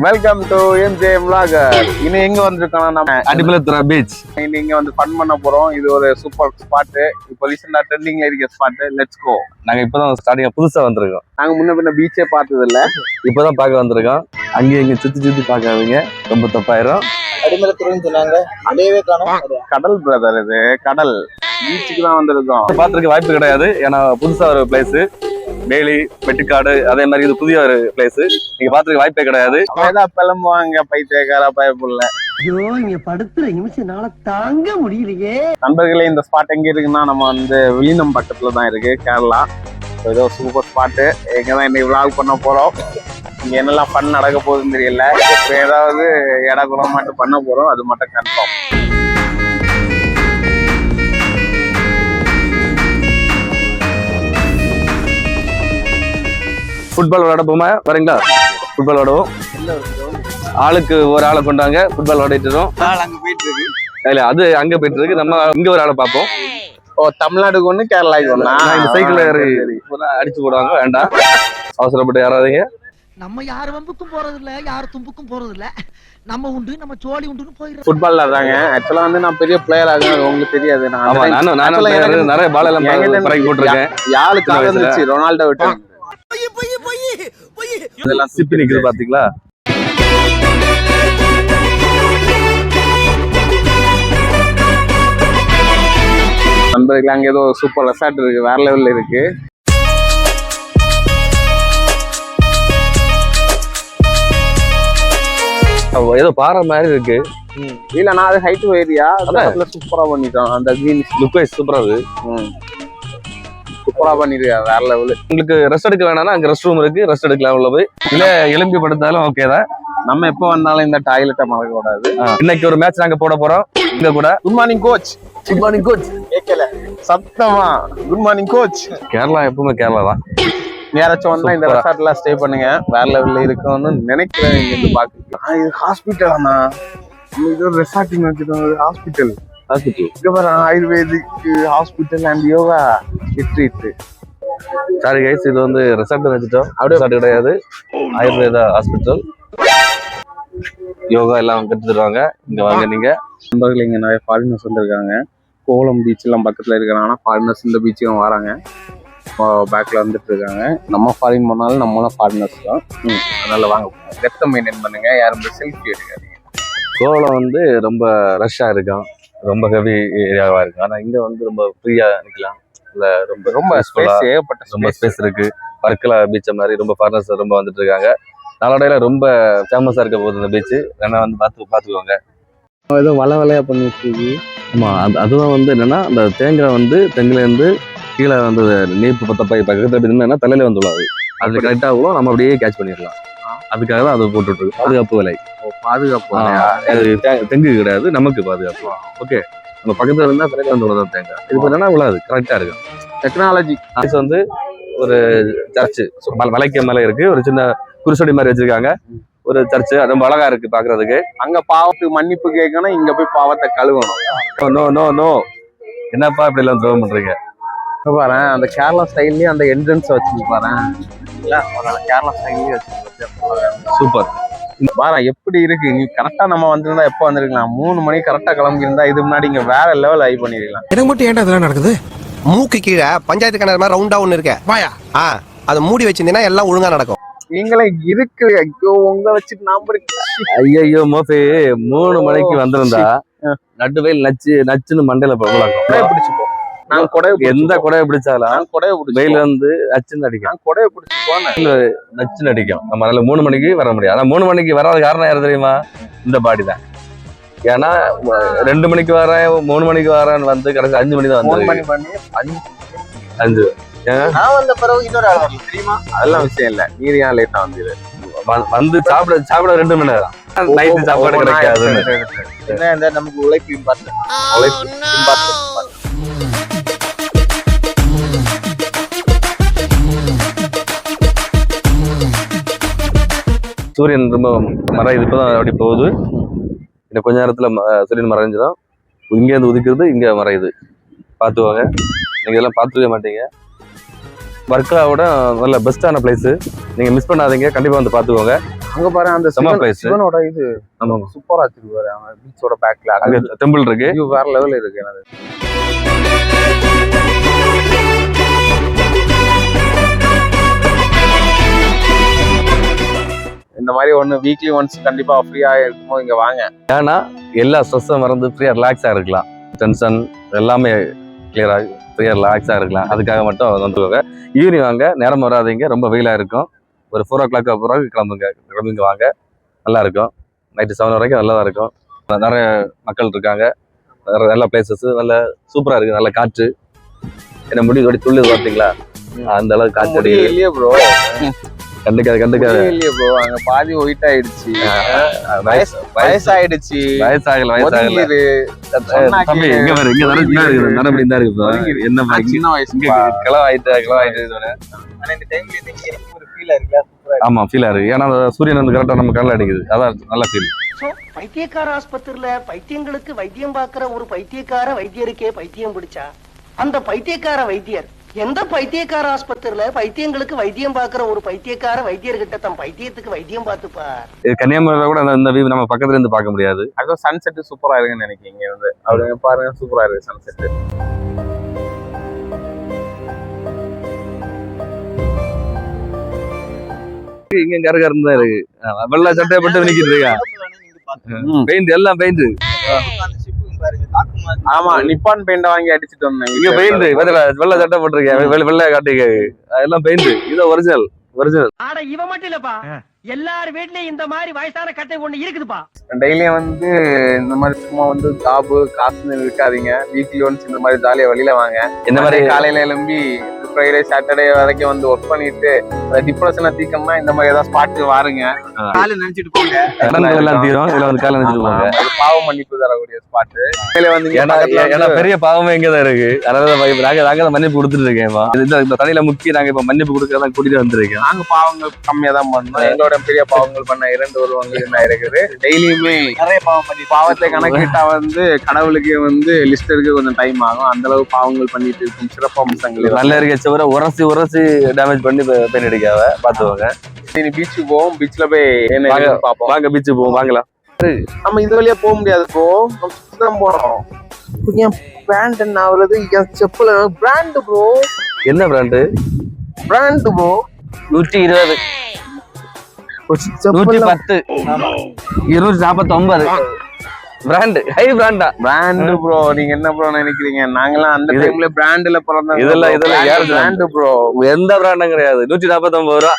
Welcome to MJ Vlogger. இன்னும் எங்க வந்திருக்கோம் நம்ம அடிமலத்துறை பீச். இன்னும் இங்க வந்து ஃபன் பண்ண போறோம். இது ஒரு சூப்பர் ஸ்பாட். இப்போ ரீசெண்டா ட்ரெண்டிங்ல இருக்க ஸ்பாட். Let's go. நாங்க இப்பதான் ஸ்டார்டிங்கா புதுசா வந்திருக்கோம். நாங்க முன்ன பின்ன பீச்சே பார்த்தது இல்ல, இப்பதான் பார்க்க வந்திருக்கோம். அங்கேயும் இங்க சுத்தி பார்க்காதீங்க, ரொம்ப தப்பாயிரும். அடிமலத்துறைன்னு சொன்னாங்க, அடையவே காணோம். கடல் பிரதர், இது கடல் பீச்சுக்கு தான் வந்திருக்கோம். பாத்துருக்க வாய்ப்பு கிடையாது, ஏன்னா புதுசா ஒரு பிளேஸ். டெய்லி வெட்டுக்காடு அதே மாதிரி இது புதிய ஒரு பிளேஸ். நீங்க பாத்துருக்க வாய்ப்பே கிடையாது. ஏதாவது பிளம்புவாங்க பைத்தியக்கார பயப்புள்ள. ஐயோ, இங்க படுத்துற நிமிஷம்னால தாங்க முடியலையே. நண்பர்களே, இந்த ஸ்பாட் எங்க இருக்குன்னா நம்ம வந்து விழினம் பக்கத்துல தான் இருக்கு, கேரளா. ஏதோ சூப்பர் ஸ்பாட்டு. எங்கதான் இன்னைக்கு விளாக் பண்ண போறோம். இங்க என்னெல்லாம் ஃபன் நடக்க போகுதுன்னு தெரியல. இப்போ ஏதாவது இட குணம் மட்டும் பண்ண போறோம், அது மட்டும் கன்ஃபார்ம். ஃபுட்பால் விளையாட போமா வரீங்களா? ஃபுட்பால் விளையாடுவோம். ஆளுக்கு ஒரு ஆளை கொண்டாங்க, ஃபுட்பால் விளையாடிட்டு அங்க போயிட்டு இருக்கு. இல்ல, அது அங்க போயிட்டு இருக்கு. நம்ம இங்க ஒரு ஆளை பார்ப்போம். ஓ, தமிழ்நாடுக்கு ஒண்ணு கேரளாக்கு ஒண்ணா? இந்த சைக்கிள் அடிச்சு போடுவாங்க, வேண்டாம் அவசரப்பட்டு யாராவதுங்க. நம்ம யாரு வம்புக்கும் போறது இல்ல, யாரு தும்புக்கும் போறது இல்ல. நம்ம உண்டு, நம்ம சோழி உண்டுன்னு போயிடும். ஃபுட்பால் விளையாடுறாங்க. ஆக்சுவலா வந்து நான் பெரிய பிளேயர் ஆகுது, அது உங்களுக்கு தெரியாது. நானும் நிறைய பால் எல்லாம் பறக்கி போட்டிருக்கேன். யாருக்கு இருந்துச்சு ரொனால்டோ விட்டு இதெல்லாம் சிப்பி நிக்குது பாத்தீங்களா? நண்பர்கள், அங்க ஏதோ சூப்பர் ரெசார்ட் இருக்கு, வேற லெவல்ல இருக்கு. ஏதோ பாறை மாதிரி இருக்கு. இல்ல, நான் அது ஹைட் ஏரியா சூப்பரா பண்ணிட்டோம். அந்த கிரீன் லுக் வைஸ் சூப்பரா இருக்கு. சூப்பரா பண்ணிருக்கா, வேற லெவலு. உங்களுக்கு ரெஸ்ட் எடுக்க வேணாம்னா அங்க ரெஸ்ட் ரூம் இருக்கு, ரெஸ்ட் எடுக்கலாம். உள்ள போய் இல்ல எலும்பி படுத்தாலும் ஓகே தான். நம்ம எப்ப வந்தாலும் இந்த டாய்லெட்டை மறக்க கூடாது. இன்னைக்கு ஒரு மேட்ச் நாங்க போட போறோம் இங்க கூட. Good morning coach. Good morning coach. கேட்கல சத்தமா? Good morning coach. கேரளா எப்பவுமே கேரளா தான். யாராச்சும் வந்தா இந்த ரெசார்ட்ல ஸ்டே பண்ணுங்க, வேற லெவல்ல இருக்கும்னு நினைக்கிறேன். இங்க இருந்து பாக்க இது ஹாஸ்பிட்டல் அண்ணா. இது ஒரு ரெசார்ட்டிங் வச்சுட்டோம், ஹாஸ்பிட்டல். இங்க பாரு, ayurvedic hospital and yoga retreat. Sorry guys, இது வந்து ரெசார்ட் வச்சுட்டோம். அப்படியே ரெசார்ட் கிடையாது, ஆயுர்வேதா ஹாஸ்பிட்டல். யோகா எல்லாம் கற்று தருவாங்க. இங்க வாங்க நீங்க. நண்பர்கள், இங்க நிறைய ஃபாரினர்ஸ் வந்திருக்காங்க. கோலம் பீச் எல்லாம் பக்கத்துல இருக்கிறாங்கன்னா ஃபாரினர்ஸ் இந்த பீச்சுக்கும் வராங்க. பேக்ல வந்துட்டு இருக்காங்க. நம்ம ஃபாரின் போனாலும் நம்மளும் ஃபாரினர்ஸ் தான். அதனால வாங்க, கெத்த மெயின்டைன் பண்ணுங்க, யாரும் செல்ஃபி எடுக்காதீங்க. கோலம் வந்து ரொம்ப ரஷ்ஷா இருக்கும், ரொம்ப ஹெவி ஏரியாவா இருக்கு. ஆனா இங்க வந்து ரொம்ப ஃப்ரீயா நிக்கலாம். இல்ல ரொம்ப ரொம்ப ரொம்ப ஸ்பேஸ் இருக்கு. வர்க்கலா பீச்ச மாதிரி ரொம்ப ஃபாரினர்ஸ் ரொம்ப வந்துட்டு இருக்காங்க. நாளடையில ரொம்ப ஃபேமஸா இருக்க போகுது இந்த பீச். வேணா வந்து பாத்துக்கோங்க. ஏதோ வலையா பண்ணிட்டு இருக்கு. ஆமா, அதுதான் வந்து என்னன்னா, அந்த தேங்காய் வந்து தெங்குல இருந்து கீழே வந்து நீப்பு பத்தப்பை பக்கத்துல என்னன்னா தலையில வந்து விழாது. அது கரெக்டா ஆகும், நம்ம அப்படியே கேட்ச் பண்ணிடலாம். அதுக்காக தான் அது போட்டுட்டு இருக்கு. பாதுகாப்பு விலை. பாதுகாப்பு தெங்கு கிடையாது, நமக்கு பாதுகாப்பு. ஓகே, நம்ம பக்கத்துல இருந்தா தலையில வந்து விழாதான் தேங்காய். இது என்னன்னா விழாது, கரெக்டா இருக்கும். டெக்னாலஜி. வந்து ஒரு சர்ச்சு மலைக்கு மேல இருக்கு, ஒரு சின்ன குருசடி மாதிரி வச்சிருக்காங்க. ஒரு சர்ச்சு ரொம்ப அழகா இருக்கு பாக்குறதுக்கு. அங்க பாவத்துக்கு மன்னிப்பு கேட்கணும், இங்க போய் பாவத்தை கழுவணும். நோ நோ நோ, என்னப்பா இப்படி எல்லாம் த்ரோவ் பண்றீங்க? பாரு, அந்த கேரளா ஸ்டைல்லயே அந்த என்ட்ரன்ஸ் வச்சு பாரு. கேரளா ஸ்டைல்லயே வச்சு சூப்பர். பாரு எப்படி இருக்கு. நீ கரெக்டா நம்ம வந்திருந்தா எப்ப வந்திருக்கலாம்? 3 மணிக்கு கரெக்டா கிளம்பி இருந்தா இது முன்னாடி இங்க வேற லெவல் ஆகி பண்ணிருக்கலாம். எனக்கு மட்டும் ஏன்டா இதெல்லாம் நடக்குது? மூக்கு கீழே பஞ்சாயத்து கிணறு மாதிரி ரவுண்டா ஒண்ணு இருக்க வாயா. அதை மூடி வச்சிருந்தீங்கன்னா எல்லாம் ஒழுங்கா நடக்கும். நீங்களே இருக்கு. ஐயோ, உங்க வச்சுட்டு நாம ஐயோ மோசே, 3 மணிக்கு வந்திருந்தா நடுவேல் நச்சுன்னு மண்டையில பிடிச்சுப்போம். நான் கொடையை எந்த கொடையை பிடிச்சாலும் கொடையை பிடிச்சி வெயில் வந்து நச்சுன்னு அடிக்கும். கொடையை பிடிச்சி போனேன், நச்சுன்னு அடிக்கும். நம்மளால 3 மணிக்கு வர முடியாது. ஆனா 3 மணிக்கு வராத காரணம் யாரு தெரியுமா? இந்த பாடி தான். ஏன்னா 2 மணிக்கு வரேன், 3 மணிக்கு வரேன்னு வந்து கடைசி 5 மணி தான் வந்து 5. நான் வந்த பிறகு இன்னொரு ஆள் வரல தெரியுமா? அதெல்லாம் விஷயம் இல்ல. நீர் ஏன் லேட்டா வந்து சாப்பிட 2 மணி நேரம். நைட்டு சாப்பாடு கிடைக்காது. நமக்கு உழைப்பு சூரியன் ரொம்ப மறையுது. இப்பதான் அப்படி போகுது. இன்னும் கொஞ்ச நேரத்துல சூரியன் மறைஞ்சிடும். இங்க இருந்து உதிக்கிறது, இங்க மறையுது. பாத்துவாங்க. நீங்க இதெல்லாம் பாத்துக்க மாட்டீங்க. வர்க்கலாவோட நல்ல பெஸ்ட்டான பிளேஸ். நீங்க மிஸ் பண்ணாதீங்க, கண்டிப்பா வந்து பாத்துக்கோங்க. அங்க பாரு அந்த செம்ம பிளேஸ். சிவனோட இது ஆமா, சூப்பரா வச்சிருக்காரு. அவன் பீச்சோட பேக்ல அங்க டெம்பிள் இருக்கு. வியூ வேற லெவல்ல இருக்கு. எனக்கு இந்த மாதிரி ஒண்ணு வீக்லி ஒன்ஸ் கண்டிப்பா ஃப்ரீயா இருக்கும்போது இங்க வாங்க. ஏன்னா எல்லா ஸ்ட்ரெஸ்ஸும் மறந்து ஃப்ரீயா ரிலாக்ஸா இருக்கலாம். டென்ஷன் எல்லாமே கிளியரா ஃப்ரீயா ரிலாக்ஸா இருக்கலாம். அதுக்காக மட்டும் வந்துக்கோங்க. ஈவினிங் வாங்க, நேரம் வராதீங்க, ரொம்ப வெயிலா இருக்கும். ஒரு 4 o'clock அப்புறம் கிளம்புங்க வாங்க, நல்லா இருக்கும். நைட்டு 7 வரைக்கும் நல்லா தான் இருக்கும். நிறைய மக்கள் இருக்காங்க, நல்ல பிளேசஸ், நல்ல சூப்பரா இருக்கு, நல்ல காற்று. என்ன முடி ஓடி துள்ளுது பார்த்தீங்களா, அந்த அளவுக்கு காற்று அடிக்குது. இல்லையே ப்ரோ, கண்டுக்காது இல்லையே ப்ரோ, அங்க பாதி ஒயிட் ஆயிடுச்சு, வயசாயிடுச்சு, வயசாகல ஒதுங்கிது. தம்பி இங்க பாரு, இங்க நரம்படி தான் இருக்கு bro. என்ன சின்ன வயசு கிளவாயிட்டு ஆமா ஃபீலா இருக்கு. ஏன்னா சூரியன் வந்து கரெக்டா நம்ம கண்ணில் அடிக்குது, அதான் நல்ல ஃபீல். பைத்தியக்கார ஆஸ்பத்திரியில பைத்தியங்களுக்கு வைத்தியம் பார்க்கிற ஒரு பைத்தியக்கார வைத்தியருக்கே பைத்தியம் பிடிச்சா அந்த பைத்தியக்கார வைத்தியர் எந்த பைத்தியக்கார ஆஸ்பத்திரியில பைத்தியங்களுக்கு வைத்தியம் பார்க்கிற ஒரு பைத்தியக்கார வைத்தியர்கிட்ட தன் பைத்தியத்துக்கு வைத்தியம் பார்த்துப்பார். இது கன்னியாகுமரியில கூட இந்த வியூ நம்ம பக்கத்துல இருந்து பார்க்க முடியாது. அதுவும் சன்செட் சூப்பரா இருக்குன்னு நினைக்கிறீங்க. இங்க வந்து அவங்க பாருங்க, சூப்பரா இருக்கு சன்செட். இங்க கரகரம் தான் இருக்கு. வெள்ளை சட்டையை போட்டு நிக்கிட்டு இருக்கா, பெயிண்ட் எல்லாம் பெயிண்ட். ஆமா, நிப்பான் பெயிண்ட் வாங்கி அடிச்சிட்டு வந்தேன். இங்க பெயிண்ட் வெள்ளை சட்டை போட்டிருக்கேன், வெள்ளை காட்டுங்க, எல்லாம் பெயிண்ட். இது ஒரிஜினல். ஆனா இவ மட்டும் இல்லப்பா, எல்லார் வீட்லயும் இந்த மாதிரி வயசான கட்டை ஒண்ணு இருக்குதுப்பா. டெய்லியும் வந்து இந்த மாதிரி சும்மா வந்து ஜாபு காசுன்னு இருக்காதீங்க. வீக்லி ஒன்ஸ் இந்த மாதிரி ஜாலியா வெளியில வாங்க. இந்த மாதிரி காலையில எழும்பி ஃப்ரைடே சாட்டர்டே வரைக்கும் வந்து ஒர்க் பண்ணிட்டு டிப்ரெஷனை தீக்கணும்னா இந்த மாதிரி ஏதாவது ஸ்பாட் வாருங்க. காலை நினைச்சிட்டு போங்க, எல்லாம் தீரும். இதுல வந்து காலை நினைச்சிட்டு போங்க. பாவ மன்னிப்பு தரக்கூடிய ஸ்பாட். ஏன்னா பெரிய பாவமே இங்கதான் இருக்கு. அதனால நாங்க மன்னிப்பு கொடுத்துட்டு இருக்கேன். இந்த தண்ணியில முக்கி நாங்க இப்ப மன்னிப்பு கொடுக்கறதான் கூட்டிட்டு வந்திருக்கேன். நாங்க பாவங்கள் கம்மியா தான் பண்ணோம். எங்களோட பெரிய பாவங்கள் பண்ண 2 உருவங்கள் என்ன இருக்குது. டெய்லியுமே நிறைய பாவத்தை கணக்கிட்டா வந்து கடவுளுக்கு வந்து லிஸ்ட் எடுக்க கொஞ்சம் டைம் ஆகும். அந்த அளவு பாவங்கள் பண்ணிட்டு இருக்கும். சிறப்பம்சங்கள் நல்ல இருக்க சுவரை உரசி டேமேஜ் பண்ணி பெயிண்ட் அடிக்காவ பாத்துவாங்க. பீச்சுக்கு போவோம், பீச்ல போய் என்ன பாப்போம். வாங்க பீச்சுக்கு போவோம், வாங்கலாம். நம்ம இது வழியா போக முடியாது ப்ரோ, தான் போறோம். என் பிராண்ட் என்ன ஆகுறது, என் செப்பல் பிராண்ட் ப்ரோ. என்ன brand? Brand bro 120, 110, 249 brand, high பிராண்டா பிராண்ட் ப்ரோ. நீங்க என்ன ப்ரோ நினைக்கிறீங்க? நாங்கெல்லாம் அந்த டைம்ல பிராண்ட்ல பிறந்தோம். இதெல்லாம் யாரு பிராண்ட் ப்ரோ? எந்த பிராண்டும் கிடையாது. 149 ரூபா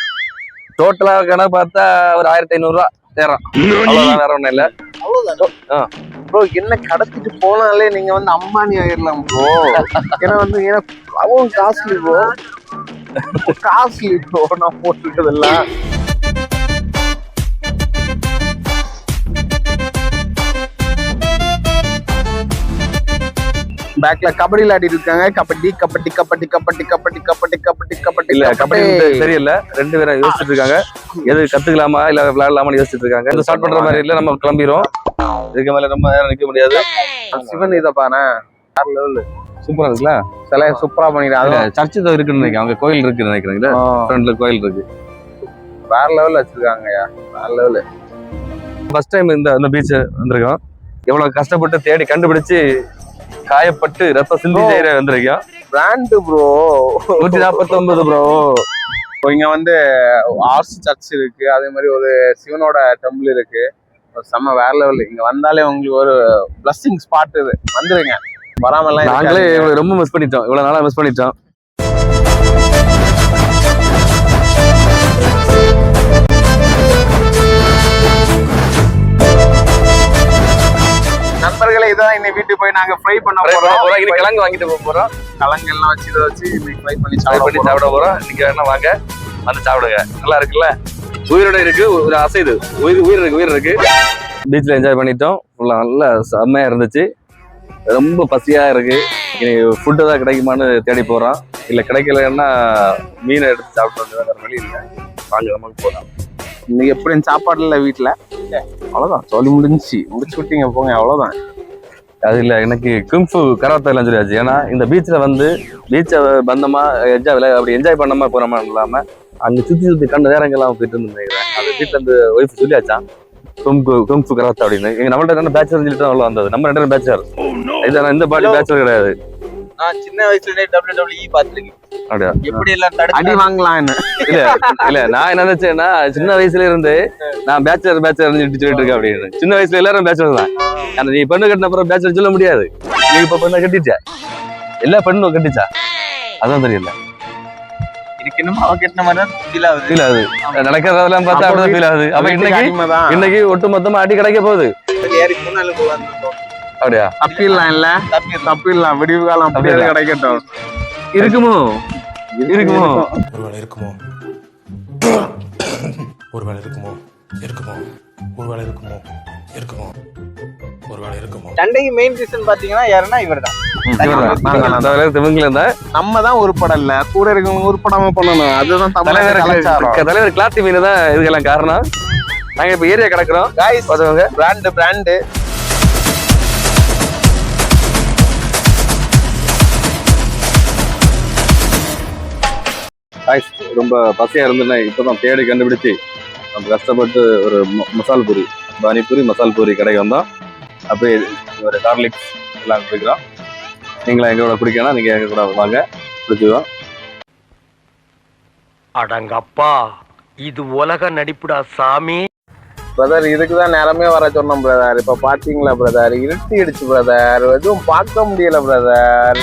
டோட்டலா கணக்கு பார்த்தா ஒரு 1500 ரூபா நேரம். அவ்வளவுதான், வேற ஒண்ணும் இல்ல. அவ்வளவுதான் ப்ரோ. என்ன கடத்திட்டு போனாலே நீங்க வந்து அம்பானி ஆயிடலாம் ப்ரோ. ஏன்னா வந்து அவன் காஸ்ட்லி ப்ரோ, காஸ்ட்லி ப்ரோ. நான் போட்டுருக்கதெல்லாம் பேக்ல கபடி விளையாடிட்டு இருக்காங்க. கபடி கபடி கபடி கபடி கபடி கபடி கபடி கபடி இல்ல கபடி தெரியல. 2 பேரும் யோசிச்சுட்டு இருக்காங்க, எது கத்துக்கலாமா இல்ல விளையாடலாமான்னு யோசிச்சுட்டு இருக்காங்க. இந்த ஸ்டார்ட் பண்ற மாதிரி இல்ல, நம்ம கிளம்பிரும். இதுக்கு மேல ரொம்ப நேரம் நிக்க முடியாது. சிவன் இதை பாரு, சூப்பரா இருக்குல்ல, சில சூப்பரா பண்ணிடுறாங்க. சர்ச்சு தான் இருக்குன்னு நினைக்கிறேன், அவங்க கோயில் இருக்குன்னு நினைக்கிறேன். ஃப்ரண்ட்ல கோயில் இருக்கு, வேற லெவல்ல வச்சிருக்காங்கயா, வேற லெவல். ஃபர்ஸ்ட் டைம் இந்த பீச் வந்திருக்கோம். எவ்வளவு கஷ்டப்பட்டு தேடி கண்டுபிடிச்சு காயப்பட்டு ரத்த சிந்தி செய்யற வந்திருக்கோம். Brand bro 149 bro. இங்க வந்து ஆர்சி சர்ச் இருக்கு, அதே மாதிரி ஒரு சிவனோட டெம்பிள் இருக்கு. செம்ம வேற லெவல். இங்க வந்தாலே உங்களுக்கு ஒரு பிளஸிங் ஸ்பாட். இது வந்துருங்க, வராமலாம். நாங்களே ரொம்ப மிஸ் பண்ணிட்டோம், இவ்வளவு நாளா மிஸ் பண்ணிட்டோம். நண்பர்களே, இதான் இன்னைக்கு வீட்டுக்கு போய் நாங்க ஃப்ரை பண்ண போறோம். இன்னைக்கு கிழங்கு வாங்கிட்டு போக போறோம். கிழங்கு எல்லாம் வச்சு இதை வச்சு இன்னைக்கு ஃப்ரை பண்ணி சாப்பிட போறோம். இன்னைக்கு வேணா வாங்க வந்து சாப்பிடுங்க, நல்லா இருக்குல்ல. உயிரோட இருக்கு, ஒரு அசைது உயிர் இருக்கு. பீச்ல என்ஜாய் பண்ணிட்டோம், நல்லா செம்மையா இருந்துச்சு. ரொம்ப பசியா இருக்கு. இன்னைக்கு ஃபுட்டு தான் கிடைக்குமான்னு தேடி போறோம். இல்ல கிடைக்கலன்னா மீனை எடுத்து சாப்பிட்டு வேற வழி இல்லை, வாங்க நமக்கு போகலாம். இன்னைக்கு எப்படி சாப்பாடு இல்லை வீட்டுல, அவ்வளவுதான். சொல்லி முடிச்சு விட்டீங்க, போங்க, அவ்வளவுதான். அது இல்ல எனக்கு குங்ஃபு கராத்தே எல்லாம் சொல்லியாச்சு. ஏன்னா இந்த பீச்ல வந்து பீச்சை பந்தமா அப்படி என்ஜாய் பண்ணாம போறோமா இல்லாம அங்க சுத்தி கண்ட நேரங்கள்லாம் போயிட்டு இருந்து நினைக்கிறேன். அது வீட்டுல இருந்து ஒய்ஃப் சொல்லியாச்சான் குங்ஃபு கராத்தே அப்படின்னு. எங்க நம்மள்ட்ட என்ன பேச்சர் சொல்லிட்டு தான் வந்தது. நம்ம 2 பேரும் பேச்சர். இந்த பாடி பேச்சர் கிடையாது. நான் சின்ன வயசுல WWE பாத்துருக்கேன். அப்படியா? எப்படி எல்லாம் அடி வாங்கலாம் என்ன? இல்ல நான் என்ன நினைச்சேன்னா சின்ன வயசுல இருந்து நான் பேச்சர் சொல்லிட்டு இருக்கேன் அப்படின்னு. சின்ன வயசுல எல்லாரும் பேச்சர் தான். ஆனா நீ பெண்ணு கட்டின அப்புறம் பேச்சர் சொல்ல முடியாது. நீ இப்ப பெண்ணை கட்டிச்சா, எல்லா பெண்ணும் கட்டிச்சா, அதான் தெரியல. இருக்கணும் அவ கட்டின மாதிரி தான் ஃபீல் ஆகுது. ஃபீல் ஆகுது. நடக்கிறதெல்லாம் பார்த்தா அப்படிதான் ஃபீல் ஆகுது. அப்ப இன்னைக்கு ஒட்டு மொத்தமா அடி கிடைக்க போகுது. ஏறி போனாலும் போவாங்க. அப்படியா? தப்பிடலாம் இல்ல, தப்பிடலாம். விடிவு காலம் அப்படியே கிடைக்கட்டும். இருக்குமோ இருக்குமோ ஒருவேளை இருக்குமோ ஒருவேளை இருக்குமோ இருக்குமோ ஒருவேளை இருக்குமோ இருக்குமோ ஒருவேளை இருக்குமோ. சண்டைக்கு மெயின் ரீசன் பாத்தீங்கன்னா யாருன்னா இவர்தான். நம்ம தான் உருப்படல, கூட இருக்கவங்க உருப்படாம பண்ணணும். அதுதான் தலைவர் கிளாத்தி மீன் தான் இதுக்கெல்லாம் காரணம். நாங்க இப்ப ஏரியா கிடக்குறோம். பிராண்டு ரொம்ப பசையா இருந்துன்னா இப்பதான் தேடி கண்டுபிடிச்சு நம்ம கஷ்டப்பட்டு ஒரு மசால் பூரி, பானிபூரி மசால் பூரி கடைக்கு வந்தோம். அப்படியே ஒரு கார்லிக்ஸ் எல்லாம் குடிக்கிறோம். நீங்களா எங்களோட குடிக்கணும், நீங்க எங்க கூட வாங்க, குடிச்சுவோம். அடங்கப்பா, இது உலக நடிப்புடா சாமி. பிரதர் இதுக்குதான் நேரமே வர சொன்னோம் பிரதர். இப்ப பாத்தீங்களா பிரதர், இருட்டிடுச்சு பிரதர், எதுவும் பார்க்க முடியல பிரதர்.